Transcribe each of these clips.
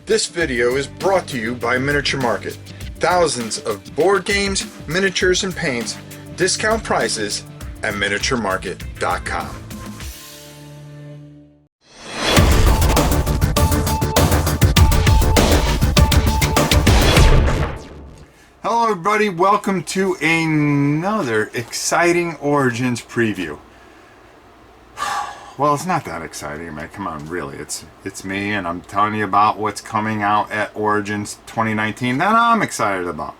This video is brought to you by Miniature Market. Thousands of board games, miniatures, and paints, discount prices at miniaturemarket.com. Hello everybody, welcome to another exciting Origins preview. Well, it's not that exciting, man. Come on, really. It's me, and I'm telling you about what's coming out at Origins 2019 that I'm excited about.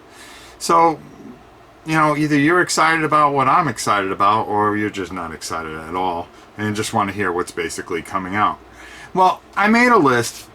So, you know, either you're excited about what I'm excited about, or you're just not excited at all, and just want to hear what's basically coming out. Well, I made a list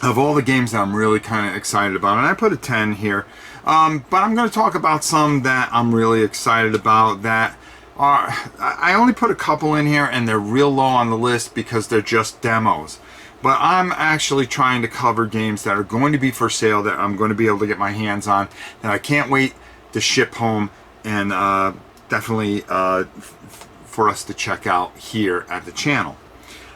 of all the games that I'm really kind of excited about, and I put a 10 here. But I'm going to talk about some that I'm really excited about that I only put a couple in here, and they're real low on the list because they're just demos. But I'm actually trying to cover games that are going to be for sale that I'm going to be able to get my hands on, that I can't wait to ship home, and definitely for us to check out here at the channel.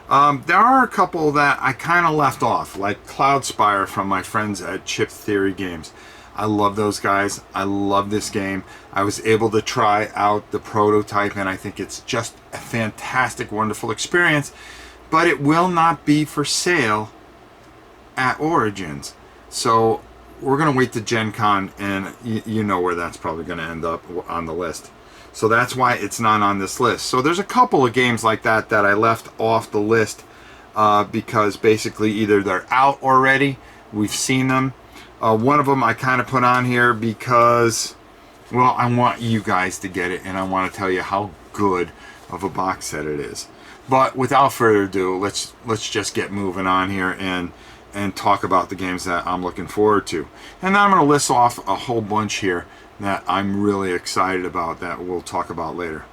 There are a couple that I kind of left off, like Cloudspire from my friends at Chip Theory Games. I love those guys. I love this game. I was able to try out the prototype, and I think it's just a fantastic, wonderful experience. But it will not be for sale at Origins. So we're going to wait to Gen Con, and you know where that's probably going to end up on the list. So that's why it's not on this list. So there's a couple of games like that that I left off the list because basically either they're out already, we've seen them. One of them I kind of put on here because, well, I want you guys to get it, and I want to tell you how good of a box set it is. But without further ado, let's just get moving on here and talk about the games that I'm looking forward to. And then I'm going to list off a whole bunch here that I'm really excited about that we'll talk about later.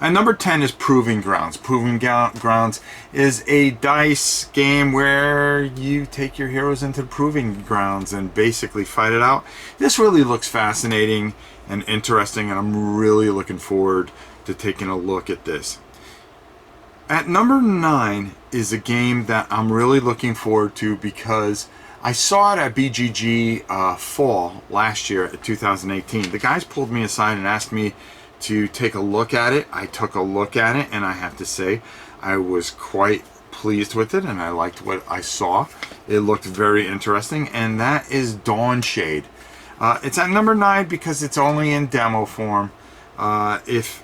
And number 10 is Proving Grounds. Proving Grounds is a dice game where you take your heroes into the Proving Grounds and basically fight it out. This really looks fascinating and interesting, and I'm really looking forward to taking a look at this. At number 9 is a game that I'm really looking forward to because I saw it at BGG Fall last year at 2018. The guys pulled me aside and asked me to take a look at it. I took a look at it, and I have to say I was quite pleased with it, and I liked what I saw. It looked very interesting, and that is Dawn Shade. It's at number 9 because it's only in demo form. If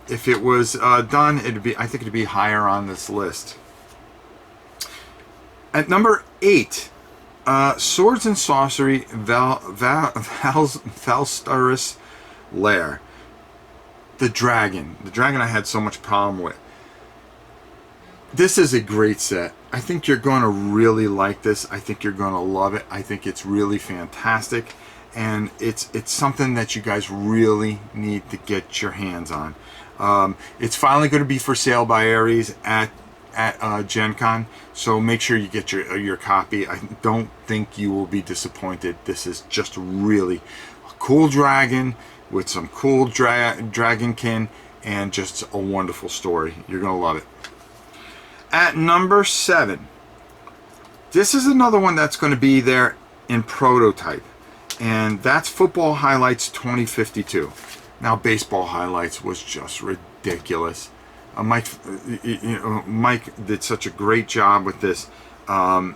it was done, I think it'd be higher on this list. At number 8, Swords and Sorcery Valstarus Lair. The dragon I had so much problem with. This is a great set. I think you're going to really like this. I think you're going to love it. I think it's really fantastic, and it's something that you guys really need to get your hands on. It's finally going to be for sale by Ares at Gen Con, so make sure you get your copy. I don't think you will be disappointed. This is just really a cool dragon with some cool dragonkin, and just a wonderful story. You're going to love it. At number 7, this is another one that's going to be there in prototype, and that's Football Highlights 2052. Now, Baseball Highlights was just ridiculous. Mike did such a great job with this, and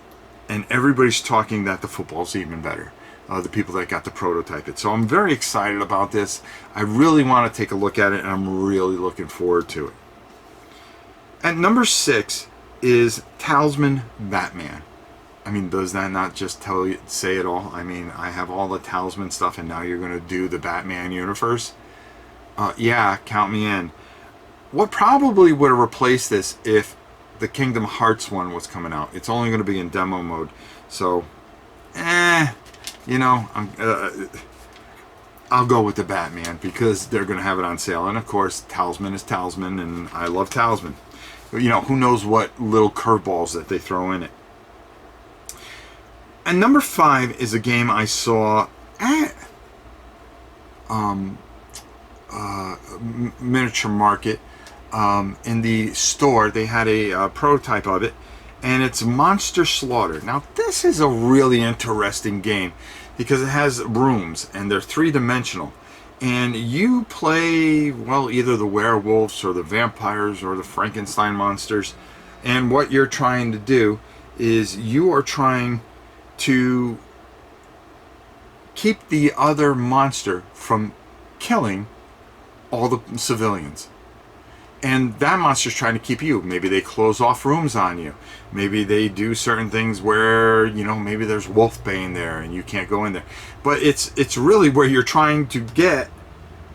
everybody's talking that the football's even better. The people that got to prototype it. So I'm very excited about this. I really want to take a look at it, and I'm really looking forward to it. At number 6 is Talisman Batman. I mean, does that not just say it all? I mean, I have all the Talisman stuff, and now you're going to do the Batman universe? Yeah, count me in. What probably would have replaced this if the Kingdom Hearts one was coming out? It's only going to be in demo mode. So, you know, I'll go with the Batman because they're going to have it on sale. And of course, Talisman is Talisman, and I love Talisman. But, you know, who knows what little curveballs that they throw in it. And number 5 is a game I saw at Miniature Market in the store. They had a prototype of it, and it's Monster Slaughter. Now, this is a really interesting game because it has rooms, and they're three-dimensional. And you play, well, either the werewolves or the vampires or the Frankenstein monsters. And what you're trying to do is you are trying to keep the other monster from killing all the civilians. And that monster's trying to keep you. Maybe they close off rooms on you. Maybe they do certain things where, you know, maybe there's wolfbane there and you can't go in there. But it's really where you're trying to get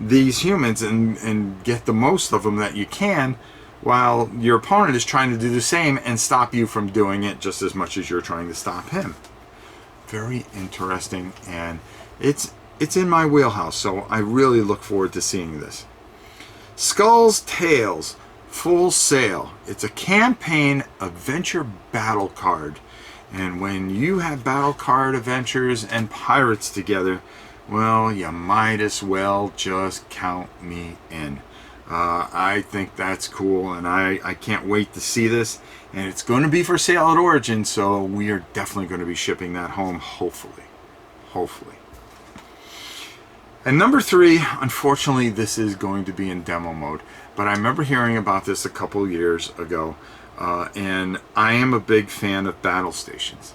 these humans and get the most of them that you can, while your opponent is trying to do the same and stop you from doing it just as much as you're trying to stop him. Very interesting, and it's in my wheelhouse, so I really look forward to seeing this. Skull's Tales, Full Sail. It's a campaign adventure battle card. And when you have battle card adventures and pirates together, well, you might as well just count me in. I think that's cool, and I can't wait to see this. And it's going to be for sale at Origin, so we are definitely going to be shipping that home, hopefully. Hopefully. And number 3, unfortunately, this is going to be in demo mode. But I remember hearing about this a couple years ago, and I am a big fan of Battle Stations.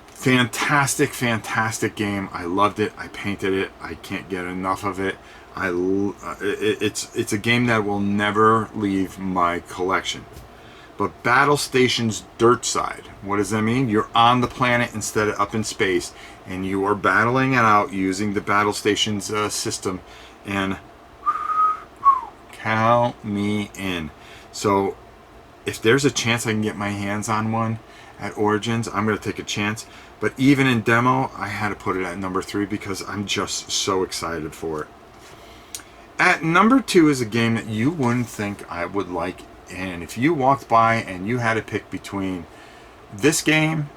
Fantastic, fantastic game. I loved it. I painted it. I can't get enough of it. It's a game that will never leave my collection. But Battle Stations Dirt Side, what does that mean? You're on the planet instead of up in space, and you are battling it out using the Battle Stations system, and count me in. So if there's a chance I can get my hands on one at Origins, I'm going to take a chance. But even in demo, I had to put it at number 3 because I'm just so excited for it. At number 2 is a game that you wouldn't think I would like. And if you walked by and you had to pick between this game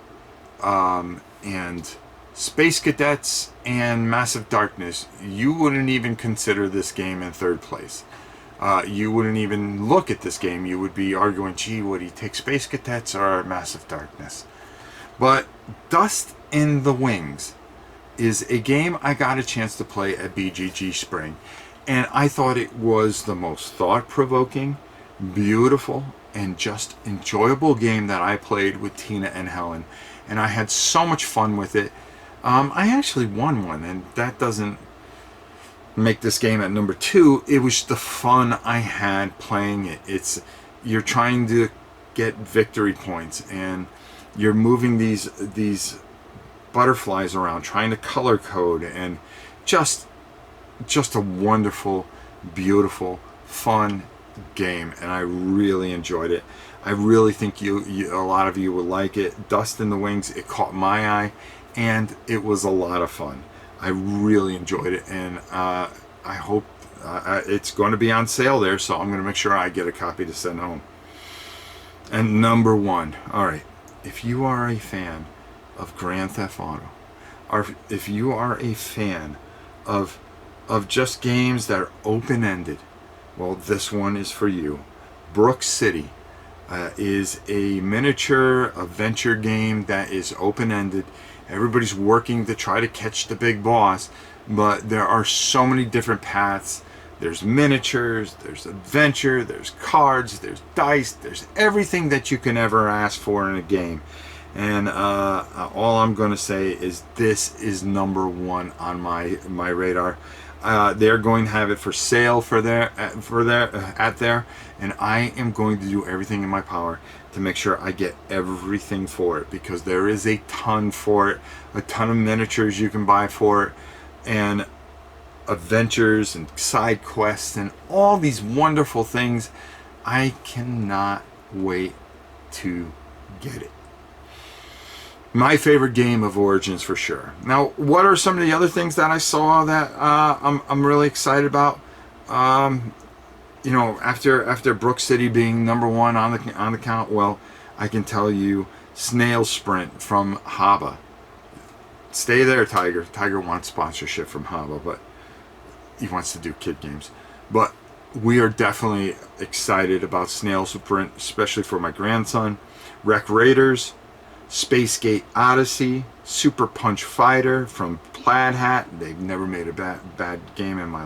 and Space Cadets and Massive Darkness, you wouldn't even consider this game in third place. You wouldn't even look at this game. You would be arguing, gee, would he take Space Cadets or Massive Darkness? But Dust in the Wings is a game I got a chance to play at BGG Spring. And I thought it was the most thought-provoking, beautiful, and just enjoyable game that I played with Tina and Helen. And I had so much fun with it. I actually won one, and that doesn't make this game at number 2. It was the fun I had playing it. You're trying to get victory points, and you're moving these butterflies around, trying to color code, and just a wonderful, beautiful, fun game, and I really enjoyed it. I really think a lot of you would like it. Dust in the Wings, it caught my eye, and it was a lot of fun. I really enjoyed it, and I hope it's going to be on sale there, so I'm going to make sure I get a copy to send home. And number 1, all right, if you are a fan of Grand Theft Auto, or if you are a fan of just games that are open-ended, well, this one is for you. Brook City is a miniature adventure game that is open-ended. Everybody's working to try to catch the big boss, but there are so many different paths. There's miniatures, there's adventure, there's cards, there's dice, there's everything that you can ever ask for in a game. And all I'm going to say is this is number 1 on my radar. They're going to have it for sale at there, and I am going to do everything in my power to make sure I get everything for it, because there is a ton for it, a ton of miniatures you can buy for it, and adventures and side quests and all these wonderful things. I cannot wait to get it. My favorite game of Origins for sure. Now, what are some of the other things that I saw that I'm really excited about? You know, after Brook City being number 1 on the count, well, I can tell you Snail Sprint from Haba. Stay there, Tiger. Tiger wants sponsorship from Haba, but he wants to do kid games. But we are definitely excited about Snail Sprint, especially for my grandson. Wreck Raiders, Space Gate Odyssey, Super Punch Fighter from Plaid Hat. They've never made a bad game in my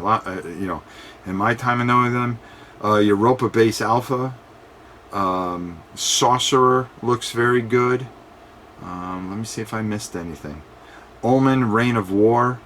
in my time of knowing them. Europa Base Alpha, Sorcerer looks very good. Let me see if I missed anything. Omen, Reign of War,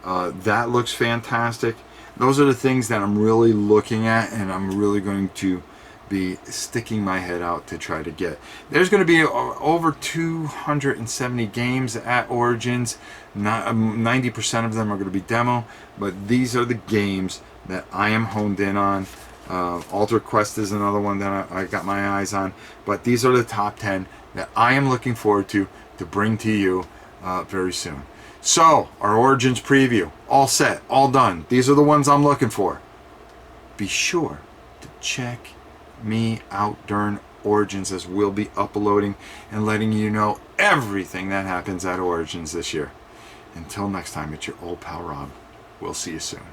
that looks fantastic. Those are the things that I'm really looking at, and I'm really going to be sticking my head out to try to get. There's going to be over 270 games at Origins. 90% of them are going to be demo, but these are the games that I am honed in on. Alter Quest is another one that I got my eyes on, but these are the top 10 that I am looking forward to bring to you very soon. So, our Origins preview, all set, all done. These are the ones I'm looking for. Be sure to check me out during Origins, as we'll be uploading and letting you know everything that happens at Origins this year. Until next time, it's your old pal Rob. We'll see you soon.